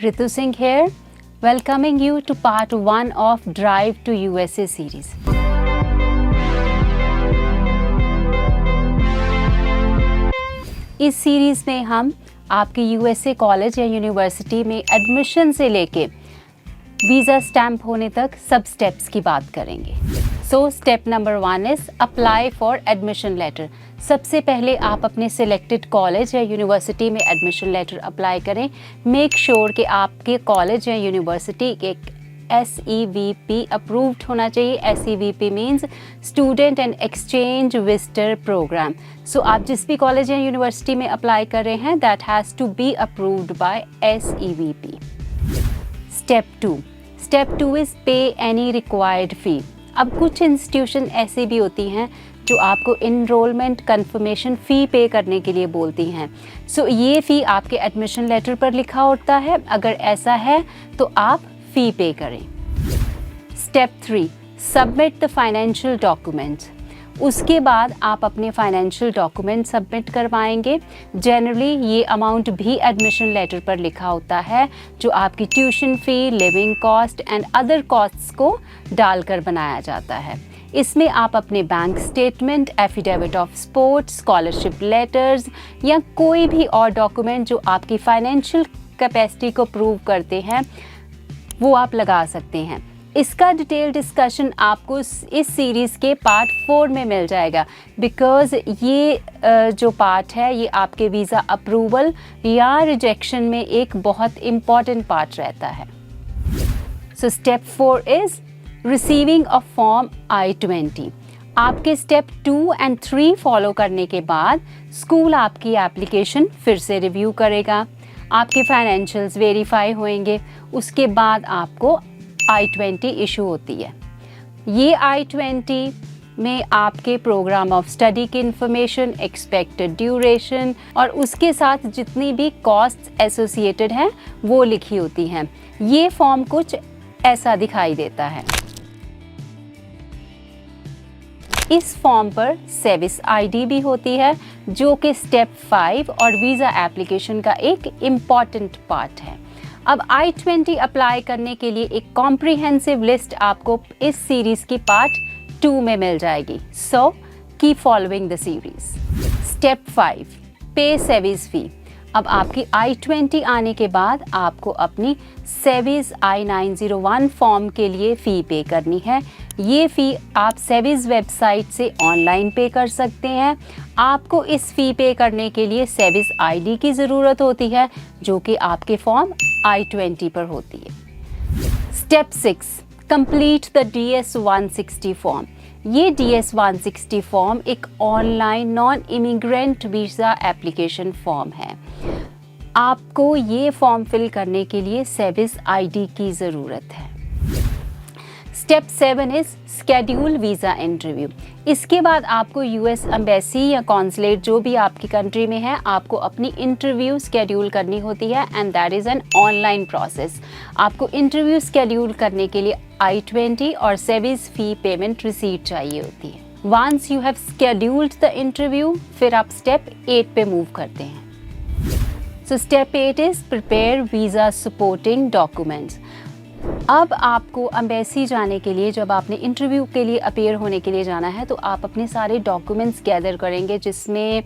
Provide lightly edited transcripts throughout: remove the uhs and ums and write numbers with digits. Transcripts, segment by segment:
Ritu Singh here, welcoming you to part 1 of Drive to USA series. इस series में हम आपके USA college या यूनिवर्सिटी में एडमिशन से लेके वीज़ा स्टैम्प होने तक सब स्टेप्स की बात करेंगे. So step number 1 is apply for admission letter. सबसे पहले आप अपने सिलेक्टेड कॉलेज या यूनिवर्सिटी में एडमिशन लेटर अप्लाई करें. मेक श्योर कि आपके कॉलेज या यूनिवर्सिटी एक SEVP अप्रूव्ड होना चाहिए. SEVP means student and exchange visitor program. So आप जिस भी कॉलेज या यूनिवर्सिटी में अप्लाई कर रहे हैं that has to be approved by SEVP. Step 2 is pay any required fee. अब कुछ इंस्टीट्यूशन ऐसी भी होती हैं जो आपको इनरोलमेंट कंफर्मेशन फ़ी पे करने के लिए बोलती हैं. सो ये फ़ी आपके एडमिशन लेटर पर लिखा होता है. अगर ऐसा है तो आप फ़ी पे करें. Step 3, submit the financial documents. उसके बाद आप अपने फाइनेंशियल डॉक्यूमेंट सबमिट करवाएंगे. जनरली ये अमाउंट भी एडमिशन लेटर पर लिखा होता है जो आपकी tuition fee, living cost and other costs को डालकर बनाया जाता है. इसमें आप अपने bank statement, affidavit of support, scholarship letters या कोई भी और डॉक्यूमेंट जो आपकी फाइनेंशियल कैपेसिटी को प्रूव करते हैं वो आप लगा सकते हैं. इसका डिटेल डिस्कशन आपको इस सीरीज़ के पार्ट 4 में मिल जाएगा बिकॉज़ ये जो पार्ट है ये आपके वीज़ा अप्रूवल या रिजेक्शन में एक बहुत इम्पॉर्टेंट पार्ट रहता है. So step 4 is receiving a form I-20. आपके स्टेप 2 एंड 3 फॉलो करने के बाद स्कूल आपकी एप्लीकेशन फिर से रिव्यू करेगा. आपके फाइनेंशियल्स वेरीफाई होंगे. उसके बाद आपको I-20 इशू होती है. ये I-20 में आपके प्रोग्राम ऑफ स्टडी की इंफॉर्मेशन, एक्सपेक्टेड ड्यूरेशन और उसके साथ जितनी भी कॉस्ट्स एसोसिएटेड हैं वो लिखी होती हैं. ये फॉर्म कुछ ऐसा दिखाई देता है. इस फॉर्म पर सर्विस ID भी होती है जो कि स्टेप 5 और वीज़ा एप्लीकेशन का एक इम्पॉर्टेंट पार्ट है. अब I-20 अप्लाई करने के लिए एक कॉम्प्रिहेंसिव लिस्ट आपको इस सीरीज़ की पार्ट 2 में मिल जाएगी. So keep following the series. Step 5, पे सर्विस फ़ी. अब आपकी I-20 आने के बाद आपको अपनी सर्विस I-901 फॉर्म के लिए फ़ी पे करनी है. ये फ़ी आप सर्विस वेबसाइट से ऑनलाइन पे कर सकते हैं. आपको इस फ़ी पे करने के लिए सर्विस ID की ज़रूरत होती है जो कि आपके फॉर्म I-20 पर होती है. Step 6, complete the DS-160 form. ये DS-160 फॉर्म एक online non immigrant visa application form है. आपको ये फॉर्म फिल करने के लिए सर्विस ID की ज़रूरत है. Step 7 is schedule visa interview. इसके बाद आपको US एम्बेसी या कॉन्सुलेट जो भी आपकी कंट्री में है आपको अपनी इंटरव्यू स्केड्यूल करनी होती है and that is an online process. आपको इंटरव्यू स्केड्यूल करने के लिए I-20 और सर्विस फ़ी पेमेंट रिसीट चाहिए होती है. Once you have scheduled the interview फिर आप स्टेप 8 पे मूव करते हैं. So step 8 is prepare visa supporting documents. अब आपको एम्बेसी जाने के लिए जब आपने इंटरव्यू के लिए अपीयर होने के लिए जाना है तो आप अपने सारे डॉक्यूमेंट्स गैदर करेंगे जिसमें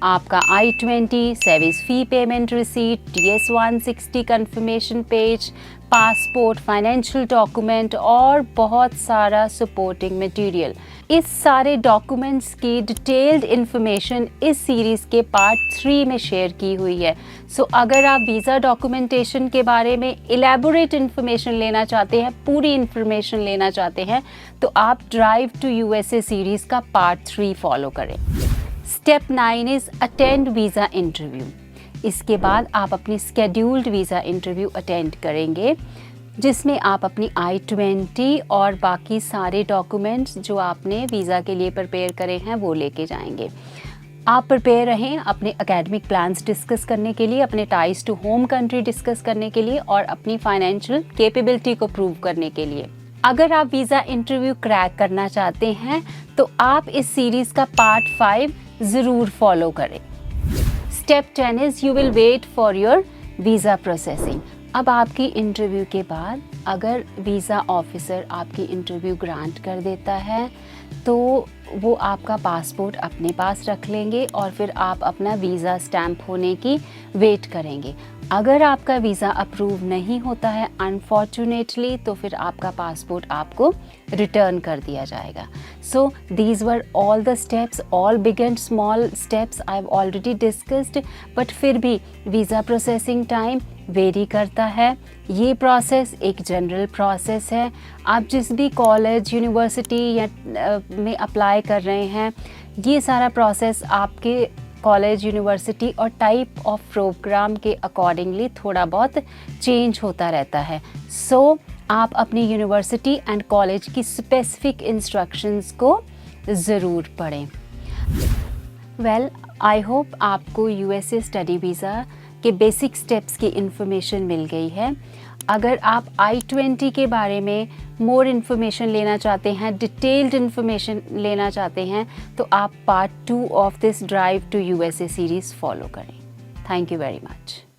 आपका I-20, सर्विस फ़ी payment receipt, DS-160 confirmation page, passport, financial document और बहुत सारा सपोर्टिंग मटेरियल. इस सारे डॉक्यूमेंट्स की डिटेल्ड इन्फॉर्मेशन इस सीरीज़ के पार्ट 3 में शेयर की हुई है. सो अगर आप वीज़ा डॉक्यूमेंटेशन के बारे में इलेबोरेट इन्फॉर्मेशन लेना चाहते हैं, पूरी इन्फॉर्मेशन लेना चाहते हैं तो आप ड्राइव टू USA सीरीज़ का पार्ट 3 फॉलो करें. Step 9 is attend visa interview. इसके बाद आप अपनी स्केड्यूल्ड वीज़ा इंटरव्यू अटेंड करेंगे जिसमें आप अपनी I-20 और बाकी सारे डॉक्यूमेंट्स जो आपने वीज़ा के लिए प्रिपेयर करे हैं वो लेके जाएंगे. आप प्रिपेयर रहें अपने एकेडमिक प्लान्स डिस्कस करने के लिए, अपने ties to home country discuss करने के लिए और अपनी फाइनेंशियल कैपेबिलिटी को प्रूव करने के लिए. अगर आप वीज़ा इंटरव्यू क्रैक करना चाहते हैं तो आप इस सीरीज़ का पार्ट 5 ज़रूर फॉलो करें. Step 10 is you will wait for your visa processing. अब आपकी इंटरव्यू के बाद अगर वीज़ा ऑफिसर आपकी इंटरव्यू ग्रांट कर देता है तो वो आपका पासपोर्ट अपने पास रख लेंगे और फिर आप अपना वीज़ा स्टैंप होने की वेट करेंगे। अगर आपका वीज़ा अप्रूव नहीं होता है अनफॉर्चुनेटली, तो फिर आपका पासपोर्ट आपको रिटर्न कर दिया जाएगा। So these were all the steps, all big and small steps I have already discussed, but फिर भी वीज़ा प्रोसेसिंग टाइम वेरी करता है। ये प्रोसेस एक जनरल प्रोसेस है। आप जिस भी कॉलेज, यूनिवर्सिटी या में अप्लाई कर रहे हैं, ये सारा प्रोसेस आपके कॉलेज, यूनिवर्सिटी और टाइप ऑफ प्रोग्राम के अकॉर्डिंगली थोड़ा बहुत चेंज होता रहता है। सो आप अपनी यूनिवर्सिटी एंड कॉलेज की स्पेसिफिक इंस्ट्रक्शंस को ज़रूर पढ़ें। वेल, आई होप आपको यूएसए स्टडी वीज़ा के बेसिक स्टेप्स की इन्फॉर्मेशन मिल गई है। अगर आप I-20 के बारे में मोर इन्फॉर्मेशन लेना चाहते हैं, डिटेल्ड इन्फॉर्मेशन लेना चाहते हैं, तो आप part 2 of this drive to USA series follow करें। Thank you very much.